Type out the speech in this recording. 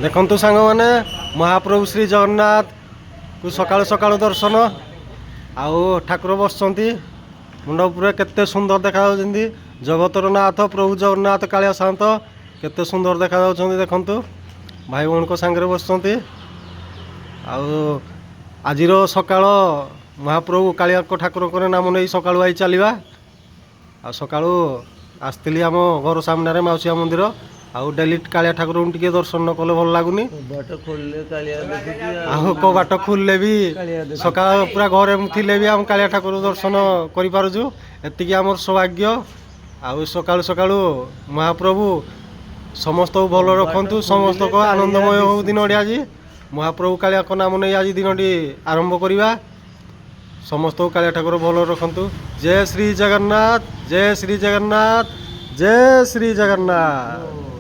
ଦେଖନ୍ତୁ ସାଙ୍ଗମାନେ ମହାପ୍ରଭୁ ଶ୍ରୀ ଜଗନ୍ନାଥକୁ ସକାଳୁ ସକାଳୁ ଦର୍ଶନ ଆଉ ଠାକୁର ବସିଛନ୍ତି ମୁଣ୍ଡ ଉପରେ କେତେ ସୁନ୍ଦର ଦେଖାଯାଉଛନ୍ତି। ଜଗତର ନାଥ ପ୍ରଭୁ ଜଗନ୍ନାଥ କାଳିଆ ସାନ୍ତ କେତେ ସୁନ୍ଦର ଦେଖାଯାଉଛନ୍ତି। ଦେଖନ୍ତୁ ଭାଇ ଭଉଣୀଙ୍କ ସାଙ୍ଗରେ ବସିଛନ୍ତି। ଆଉ ଆଜିର ସକାଳ ମହାପ୍ରଭୁ କାଳିଆଙ୍କ ଠାକୁରଙ୍କର ନାମ ନେଇ ସକାଳୁ ଆଇ ଚାଲିବା। ଆଉ ସକାଳୁ ଆସିଥିଲି ଆମ ଘର ସାମ୍ନାରେ ମାଉସୀଆ ମନ୍ଦିର। ଆଉ ଡେଲି କାଳିଆ ଠାକୁରଙ୍କୁ ଟିକେ ଦର୍ଶନ ନ କଲେ ଭଲ ଲାଗୁନି। ଆଉ କବାଟ ଖୋଲିଲେ ବି ସକାଳ ପୁରା ଘରେ ଥିଲେ ବି ଆମ କାଳିଆ ଠାକୁର ଦର୍ଶନ କରିପାରୁଛୁ। ଏତିକି ଆମର ସୌଭାଗ୍ୟ। ଆଉ ସକାଳୁ ସକାଳୁ ମହାପ୍ରଭୁ ସମସ୍ତଙ୍କୁ ଭଲ ରଖନ୍ତୁ, ସମସ୍ତଙ୍କ ଆନନ୍ଦମୟ ହଉ ଦିନଟି ଆଜି। ମହାପ୍ରଭୁ କାଳିଆଙ୍କ ନାମ ନେଇ ଆଜି ଦିନଟି ଆରମ୍ଭ କରିବା। ସମସ୍ତଙ୍କୁ କାଳିଆ ଠାକୁର ଭଲ ରଖନ୍ତୁ। ଜୟ ଶ୍ରୀ ଜଗନ୍ନାଥ, ଜୟ ଶ୍ରୀ ଜଗନ୍ନାଥ, ଜୟ ଶ୍ରୀ ଜଗନ୍ନାଥ।